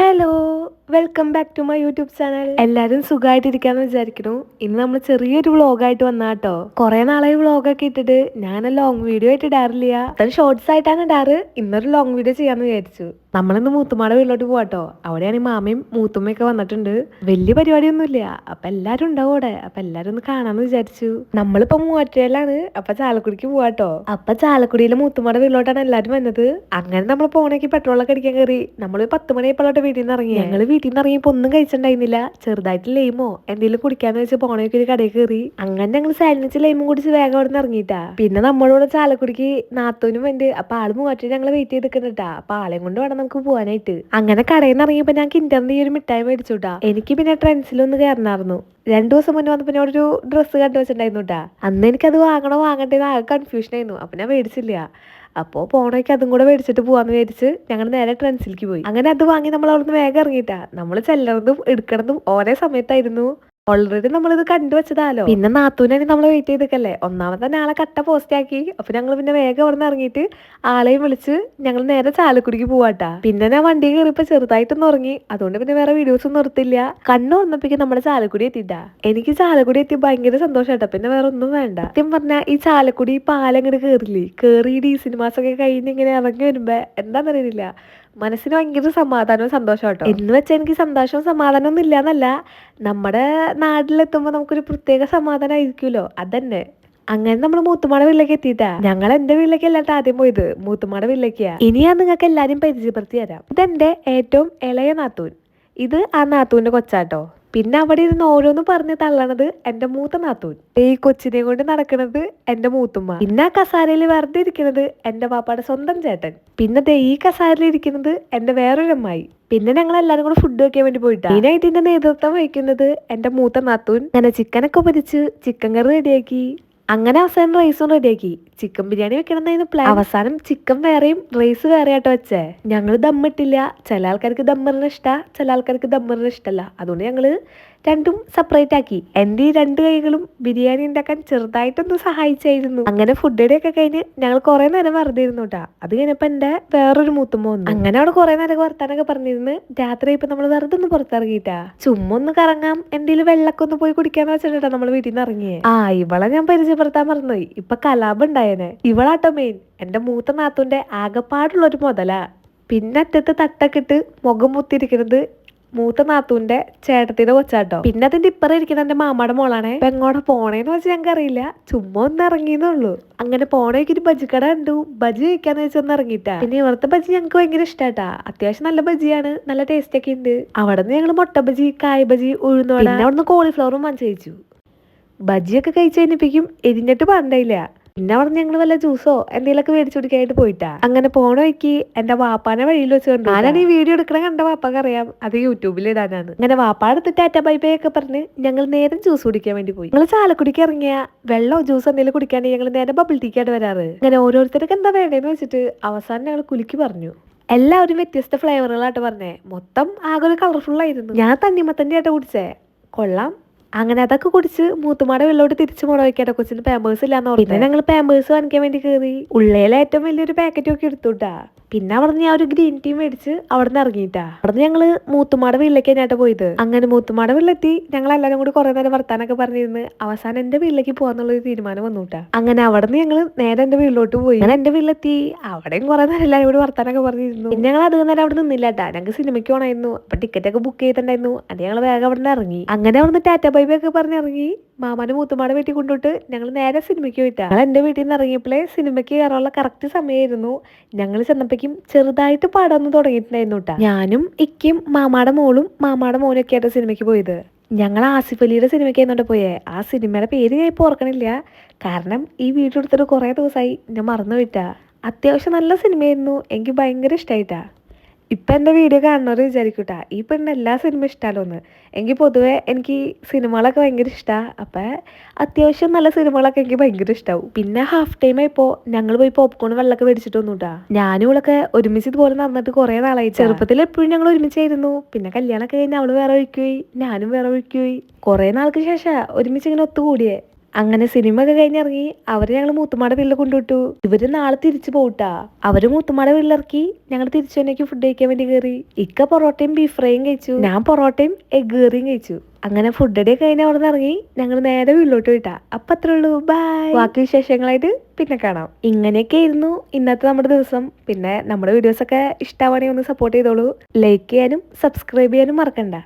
Hello, welcome back to my YouTube channel. എല്ലാവരും സുഖമായിട്ടിരിക്കാന്ന് വിചാരിക്കുന്നു. ഇന്ന് നമ്മൾ ചെറിയൊരു വ്ളോഗായിട്ട് വന്നാട്ടോ. കുറെ നാളായി വ്ളോഗൊക്കെ ഇട്ടിട്ട് ഞാൻ ലോങ് വീഡിയോ ആയിട്ട് ഇടാറില്ല. അത് ഷോർട്സ് ആയിട്ടാണ് ഇടാറ്. ഇന്നൊരു ലോങ് വീഡിയോ ചെയ്യാന്ന് വിചാരിച്ചു. നമ്മളിന്ന് മൂത്തുമാടെ വീട്ടിലോട്ട് പോവാട്ടോ. അവിടെയാണ് മാമയും മൂത്തുമ്മയൊക്കെ വന്നിട്ടുണ്ട്. വലിയ പരിപാടിയൊന്നുമില്ല. അപ്പൊ എല്ലാരും ഉണ്ടാവും അവിടെ. അപ്പൊ എല്ലാരും ഒന്ന് കാണാന്ന് വിചാരിച്ചു. നമ്മളിപ്പോ മൂവാറ്റുപുഴയിലാണ്. അപ്പൊ ചാലക്കുടിക്ക് പോവാട്ടോ. അപ്പൊ ചാലക്കുടിയിലെ മൂത്തുമാടെ വീട്ടിലോട്ടാണ് എല്ലാരും വന്നത്. അങ്ങനെ നമ്മൾ പോണേക്ക് പെട്രോളൊക്കെ അടിക്കാൻ കയറി. നമ്മൾ 10 മണിയപ്പോഴോട്ട് വീട്ടിൽ നിന്ന് ഇറങ്ങി. ഞങ്ങൾ വീട്ടിൽ നിന്ന് ഇറങ്ങിയപ്പോ ഒന്നും കഴിച്ചിട്ടുണ്ടായിരുന്നില്ല. ചെറുതായിട്ട് ലൈമോ എന്തെങ്കിലും കുടിക്കാന്ന് വെച്ച് പോണേക്ക് ഒരു കടയിൽ കയറി. അങ്ങനെ ഞങ്ങൾ സാൻഡ്വിച്ച് ലൈമും കുടിച്ച് വേഗം അവിടെ നിന്ന് ഇറങ്ങിയിട്ടാ. പിന്നെ നമ്മളോട് ചാലക്കുടിക്ക് നാത്തൂനും ഉണ്ട്. അപ്പൊ ആള് മൂവാറ്റുപുഴ ഞങ്ങൾ വെയിറ്റ് ചെയ്ത് നിൽക്കുന്നുണ്ടാ. അപ്പൊ ആളെയും കൊണ്ട് വേണം നമുക്ക് പോകാനായിട്ട്. അങ്ങനെ കടയിൽ നിന്ന് ഇറങ്ങിയപ്പോ ഞാൻ കിൻഡറിന്റെ ഈ ഒരു മിഠായി മേടിച്ചുട്ടാ. എനിക്ക് പിന്നെ ട്രെൻഡ്സിലൊന്ന് കയറണമായിരുന്നു. 2 ദിവസം മുന്നേ വന്നപ്പോ ഞാൻ ഒരു ഡ്രസ്സ് കണ്ടു വെച്ചിട്ടുണ്ടായിരുന്നു കേട്ടാ. അന്ന് എനിക്കത് വാങ്ങണോ വാങ്ങണ്ടേ ആകെ കൺഫ്യൂഷൻ ആയിരുന്നു. അപ്പൊ ഞാൻ മേടിച്ചില്ല. അപ്പോൾ പോണേക്ക് അതും കൂടെ മേടിച്ചിട്ട് പോവാന്ന് വിചാരിച്ച് ഞങ്ങൾ നേരെ ട്രെൻഡ്സിലേക്ക് പോയി. അങ്ങനെ അത് വാങ്ങി നമ്മൾ അവിടുന്ന് വേഗം ഇറങ്ങിയിട്ടാ. നമ്മൾ ചെല്ലണതും എടുക്കണതും ഓരോ സമയത്തായിരുന്നു. ഓൾറെഡി നമ്മളിത് കണ്ടുവച്ചതാലോ. പിന്നെ നാത്തൂനാണ് നമ്മൾ വെയിറ്റ് ചെയ്തിക്കല്ലേ. ഒന്നാമത് തന്നെ ആളെ കട്ട പോസ്റ്റ് ആക്കി. അപ്പൊ ഞങ്ങൾ പിന്നെ വേഗം അവിടെ നിന്ന് ഇറങ്ങിയിട്ട് ആളെയും വിളിച്ച് ഞങ്ങൾ നേരെ ചാലക്കുടിക്ക് പോവാട്ടാ. പിന്നെ ഞാൻ വണ്ടി കയറിയപ്പോ ചെറുതായിട്ടൊന്ന് ഉറങ്ങി. അതുകൊണ്ട് പിന്നെ വേറെ വീഡിയോസ് ഒന്നും നിർത്തില്ല. കണ്ണു വന്നപ്പോഴേക്കും നമ്മുടെ ചാലക്കുടി എത്തിയിട്ടാ. എനിക്ക് ചാലക്കുടി എത്തി ഭയങ്കര സന്തോഷാട്ടാ. പിന്നെ വേറെ ഒന്നും വേണ്ട. സത്യം പറഞ്ഞാൽ ഈ ചാലക്കുടി പാലങ്ങട് കേറില്ലേ, കേറിയിട്ട് ഈ സിനിമാസൊക്കെ കഴിഞ്ഞ് ഇങ്ങനെ ഇറങ്ങി വരുമ്പോ എന്താണെന്നറിയില്ല, മനസ്സിന് ഭയങ്കര സമാധാനവും സന്തോഷം കേട്ടോ. എന്ന് വെച്ചാൽ എനിക്ക് സന്തോഷവും സമാധാനവും ഒന്നും ഇല്ലാന്നല്ല, നമ്മുടെ നാട്ടിലെത്തുമ്പോൾ നമുക്കൊരു പ്രത്യേക സമാധാനം ആയിരിക്കുമല്ലോ, അതന്നെ. അങ്ങനെ നമ്മൾ മൂത്തുമാടെ വീട്ടിലേക്ക് എത്തിയിട്ടാ. ഞങ്ങൾ എന്റെ വീട്ടിലേക്ക് അല്ലാണ്ട് ആദ്യം പോയത് മൂത്തുമാടെ വീട്ടിലേക്കാ. ഇനി ഞാൻ നിങ്ങൾക്ക് എല്ലാരും പരിചയപ്പെടുത്തി തരാം. ഇതെന്റെ ഏറ്റവും ഇളയ നാത്തൂൻ. ഇത് ആ നാത്തൂന്റെ കൊച്ചാട്ടോ. പിന്നെ അവിടെ ഇരുന്ന് ഓരോന്ന് പറഞ്ഞ് തള്ളണത് എന്റെ മൂത്ത നാത്തൂൻ. ഈ കൊച്ചിനെ കൊണ്ട് നടക്കുന്നത് എന്റെ മൂത്തുമ്മ. പിന്നെ ആ കസാരയിൽ വെറുതെ ഇരിക്കുന്നത് എന്റെ പാപ്പാടെ സ്വന്തം ചേട്ടൻ. പിന്നെ ഈ കസാരയിൽ ഇരിക്കുന്നത് എന്റെ വേറൊരു അമ്മായി. പിന്നെ ഞങ്ങൾ എല്ലാരും കൂടെ ഫുഡ് വെക്കാൻ വേണ്ടി പോയിട്ടാ. മെയിനായിട്ട് ഇതിന്റെ നേതൃത്വം വഹിക്കുന്നത് എന്റെ മൂത്ത നാത്തൂൻ. അങ്ങനെ ചിക്കനൊക്കെ പൊരിച്ച് ചിക്കൻ കറി റെഡിയാക്കി. അങ്ങനെ അവസാനം റൈസും റെഡിയാക്കി. ചിക്കൻ ബിരിയാണി വെക്കണമെന്നായിരുന്നു പ്ലാൻ. അവസാനം ചിക്കൻ വേറെയും റൈസ് വേറെ ആട്ടോ വെച്ചേ. ഞങ്ങൾ ദമ്മിട്ടില്ല. ചില ആൾക്കാർക്ക് ദമ്മറിന് ഇഷ്ടാ, ചില ആൾക്കാർക്ക് ദമ്മറിന് ഇഷ്ടമല്ല. അതുകൊണ്ട് ഞങ്ങള് രണ്ടും സെപ്പറേറ്റ് ആക്കി. എന്റെ ഈ 2 കൈകളും ബിരിയാണി ഉണ്ടാക്കാൻ ചെറുതായിട്ടൊന്ന് സഹായിച്ചായിരുന്നു. അങ്ങനെ ഫുഡ് ഒക്കെ കഴിഞ്ഞ് ഞങ്ങൾ കുറെ നേരം വെറുതെ ഇരുന്നു കേട്ടാ. അത് കഴിഞ്ഞപ്പോ എന്റെ വേറൊരു മൂത്തുമ്മ വന്നു. അങ്ങനെ അവിടെ കുറെ നേരം വർത്താനൊക്കെ പറഞ്ഞിരുന്ന് രാത്രി ഇപ്പൊ നമ്മൾ വെറുതെ ഒന്ന് പുറത്തിറങ്ങിയിട്ടാ. ചുമ്മാ ഒന്ന് കറങ്ങാം, എന്തെങ്കിലും വെള്ളമൊക്കെ ഒന്ന് പോയി കുടിക്കാന്ന് വെച്ചിട്ടാ നമ്മൾ വീട്ടിൽ നിന്ന് ഇറങ്ങിയേ. ഇവളെ ഞാൻ പരിചയപ്പെടുത്താൻ മറന്നുപോയി. ഇപ്പൊ കലാപം ഉണ്ടായേനെ. ഇവളാട്ടോ മെയിൻ. എന്റെ മൂത്ത നാത്തൂന്റെ ആകെപ്പാടുള്ളൊരു മുതലാ. പിന്നെ അറ്റത്ത് തട്ടൊക്കെ ഇട്ട് മുഖം മുത്തിരിക്കുന്നത് മൂത്ത നാത്തൂന്റെ ചേട്ടത്തിന്റെ കൊച്ചാട്ടോ. പിന്നെ അതിന്റെ ഇപ്പറ ഇരിക്കുന്ന എന്റെ മാമാടെ മോളാണേ. ഇപ്പൊ എങ്ങോട്ട് പോണേന്ന് വെച്ചാൽ ഞങ്ങൾക്ക് അറിയില്ല. ചുമ്മാ ഒന്ന് ഇറങ്ങിയെന്നുള്ളൂ. അങ്ങനെ പോണേക്ക് ഒരു ബജിക്കട കണ്ടു. ബജി കഴിക്കാന്ന് വെച്ചൊന്ന് ഇറങ്ങിയിട്ടാ. പിന്നെ ഇവിടുത്തെ ബജി ഞങ്ങൾക്ക് ഭയങ്കര ഇഷ്ടാട്ടാ. അത്യാവശ്യം നല്ല ബജിയാണ്, നല്ല ടേസ്റ്റ് ഒക്കെ ഉണ്ട്. അവിടെ നിന്ന് ഞങ്ങള് മുട്ട ബജി, കായ് ബജി, ഉഴുന്നോട, പിന്നെ അവിടുന്ന് കോളിഫ്ലവറും വാങ്ങിച്ചു കഴിച്ചു. ബജിയൊക്കെ കഴിച്ചു കഴിഞ്ഞപ്പോഴേക്കും എരിഞ്ഞിട്ട് പറഞ്ഞില്ല. പിന്നെ അവിടെ ഞങ്ങൾ വല്ല ജ്യൂസോ എന്തെങ്കിലുമൊക്കെ മേടിച്ചു കുടിക്കാനായിട്ട് പോയിട്ടാ. അങ്ങനെ പോണ വഴിക്ക് എന്റെ വാപ്പാനെ വഴിയിൽ വെച്ച് കണ്ടു. ഞാനാണ് ഈ വീഡിയോ എടുക്കണ കണ്ട വാപ്പാക്ക് അറിയാം അത് യൂട്യൂബിൽ ഇടാനാണ്. അങ്ങനെ വാപ്പാ എടുത്ത് ടാറ്റ ബൈ ബൈ ഒക്കെ പറഞ്ഞ് ഞങ്ങൾ നേരെ ജ്യൂസ് കുടിക്കാൻ വേണ്ടി പോയി. ഞങ്ങൾ ചാലക്കുടിക്ക് ഇറങ്ങിയ വെള്ളമോ ജ്യൂസോ എന്തെങ്കിലും കുടിക്കാണെങ്കിൽ ഞങ്ങൾ നേരെ ബബിൾ ടീക്കായിട്ട് വരാറ്. അങ്ങനെ ഓരോരുത്തർക്ക് എന്താ വേണ്ടതെന്ന് വെച്ചിട്ട് അവസാനം ഞങ്ങൾ കുലുക്കി പറഞ്ഞു. എല്ലാവരും വ്യത്യസ്ത ഫ്ലേവറുകളായിട്ട് പറഞ്ഞേ. മൊത്തം ആകെ ഒരു കളർഫുൾ ആയിരുന്നു. ഞാൻ തണ്ണിമത്തന്റെ ആയിട്ട് കുടിച്ചേ. കൊള്ളാം. അങ്ങനെ അതൊക്കെ കുടിച്ച് മൂത്തുമാടെ വെള്ളോട്ട് തിരിച്ചു പോണ വയ്ക്കാട്ടോ. കൊച്ചിന് പാമ്പേഴ്സ് ഇല്ലാന്ന് പറഞ്ഞു. പിന്നെ ഞങ്ങൾ പാമ്പേഴ്സ് വാങ്ങിക്കാൻ വേണ്ടി കയറി. ഉള്ളേലെ ഏറ്റവും വലിയൊരു പാക്കറ്റ് ഒക്കെ എടുത്തുട്ടാ. പിന്നെ അവിടുന്ന് ഞാൻ ഒരു ഗ്രീൻ ടീ മേടിച്ച് അവിടെ നിന്ന് ഇറങ്ങിയിട്ടാ. അവിടുന്ന് ഞങ്ങള് മൂത്തുമാടെ വീട്ടിലേക്ക് തന്നെയാട്ടോ പോയത്. അങ്ങനെ മൂത്തുമാടെ വീട്ടിലെത്തി ഞങ്ങൾ എല്ലാവരും കൂടി കുറെ നേരം വർത്താനൊക്കെ പറഞ്ഞിരുന്ന് അവസാനം എന്റെ വീട്ടിലേക്ക് പോകാന്നുള്ളൊരു തീരുമാനം വന്നുട്ടാ. അങ്ങനെ അവിടെ നിന്ന് ഞങ്ങൾ നേരെ എന്റെ വീട്ടിലോട്ട് പോയി. ഞാൻ എന്റെ വീട്ടിലെത്തി. അവിടെയും കുറെ നേരം എല്ലാവരും കൂടി വർത്താനൊക്കെ പറഞ്ഞിരുന്നു. പിന്നെ ഞങ്ങൾ അധികം നേരം അവിടെ നിന്നില്ലാട്ടാ. ഞങ്ങൾക്ക് സിനിമയ്ക്ക് പോകണമായിരുന്നു. അപ്പൊ ടിക്കറ്റ് ഒക്കെ ബുക്ക് ചെയ്തിട്ടുണ്ടായിരുന്നു. അത് ഞങ്ങൾ വേഗം അവിടെ നിന്ന് ഇറങ്ങി. അങ്ങനെ അവിടുന്ന് ടാറ്റ ബൈ ബൈ ഒക്കെ പറഞ്ഞിറങ്ങി. മാമാന്റെ മൂത്തുമാടെ വീട്ടിൽ കൊണ്ടുപോയിട്ട് ഞങ്ങൾ നേരെ സിനിമയ്ക്ക് പോയിട്ടാ. ഞങ്ങൾ എന്റെ വീട്ടിൽ നിന്ന് ഇറങ്ങിയപ്പോഴേ സിനിമയ്ക്ക് കയറാനുള്ള കറക്റ്റ് സമയമായിരുന്നു. ഞങ്ങൾ ചെന്നപ്പോഴേക്കും ചെറുതായിട്ട് പാടാന്ന് തുടങ്ങിയിട്ടുണ്ടായിരുന്നു കേട്ടാ. ഞാനും ഇക്കും മാമാടെ മോളും മാമാടെ മോനും ഒക്കെ ആയിട്ട് സിനിമയ്ക്ക് പോയത്. ഞങ്ങൾ ആസിഫ് അലിയുടെ സിനിമയ്ക്ക് ആയിരുന്നോണ്ട് പോയേ. ആ സിനിമയുടെ പേര് ഞാൻ ഇപ്പോൾ ഓർക്കണില്ല. കാരണം ഈ വീഡിയോ എടുത്തിട്ട് കുറേ ദിവസമായി ഞാൻ മറന്നു വിട്ടാ. അത്യാവശ്യം നല്ല സിനിമയായിരുന്നു. എനിക്ക് ഭയങ്കര ഇഷ്ടമായിട്ടാ. ഇപ്പം എൻ്റെ വീഡിയോ കാണുന്നവർ വിചാരിക്കൂട്ടാ ഈ പെണ്ണ് എല്ലാ സിനിമ ഇഷ്ടമല്ലോന്ന്. എനിക്ക് പൊതുവെ എനിക്ക് സിനിമകളൊക്കെ ഭയങ്കര ഇഷ്ടമാണ്. അപ്പം അത്യാവശ്യം നല്ല സിനിമകളൊക്കെ എനിക്ക് ഭയങ്കര ഇഷ്ടമാവും. പിന്നെ ഹാഫ് ടൈം ആയപ്പോൾ ഞങ്ങൾ പോയി പോപ്കോൺ വെള്ളമൊക്കെ മേടിച്ചിട്ട് വന്നുട്ടാ. ഞാനും ഇവളൊക്കെ ഒരുമിച്ച് ഇതുപോലെ നടന്നിട്ട് കുറേ നാളായി. ചെറുപ്പത്തിൽ എപ്പോഴും ഞങ്ങൾ ഒരുമിച്ചായിരുന്നു. പിന്നെ കല്യാണമൊക്കെ കഴിഞ്ഞ് അവള് വേറെ ഒഴിക്കുപോയി, ഞാനും വേറെ ഒഴിക്കുപോയി. കുറേ നാൾക്ക് ശേഷം ഒരുമിച്ച് ഇങ്ങനെ ഒത്തുകൂടിയേ. അങ്ങനെ സിനിമ ഒക്കെ കഴിഞ്ഞിറങ്ങി അവര് ഞങ്ങൾ മൂത്തുമാടെ വീട്ടിൽ കൊണ്ടുവിട്ടു. ഇവര് നാളെ തിരിച്ചു പോട്ടാ. അവര് മൂത്തുമാടെ വീട്ടിലിറക്കി ഞങ്ങൾ തിരിച്ചു തന്നെ ഫുഡ് കഴിക്കാൻ വേണ്ടി കയറി. ഇക്ക പൊറോട്ടയും ബീഫ് ഫ്രൈയും കഴിച്ചു, ഞാൻ പൊറോട്ടയും എഗ് കറിയും കഴിച്ചു. അങ്ങനെ ഫുഡ് അടി കഴിഞ്ഞ് അവിടെ നിന്ന് ഇറങ്ങി ഞങ്ങൾ നേരെ വീട്ടിലോട്ട് പോയിട്ടാ. അപ്പൊ അത്രേ ഉള്ളൂ, ബൈ. ബാക്കി വിശേഷങ്ങളായിട്ട് പിന്നെ കാണാം. ഇങ്ങനെയൊക്കെ ആയിരുന്നു ഇന്നത്തെ നമ്മുടെ ദിവസം. പിന്നെ നമ്മുടെ വീഡിയോസ് ഒക്കെ ഇഷ്ടമാണെങ്കിൽ ഒന്ന് സപ്പോർട്ട് ചെയ്തോളൂ. ലൈക്ക് ചെയ്യാനും സബ്സ്ക്രൈബ് ചെയ്യാനും മറക്കണ്ട.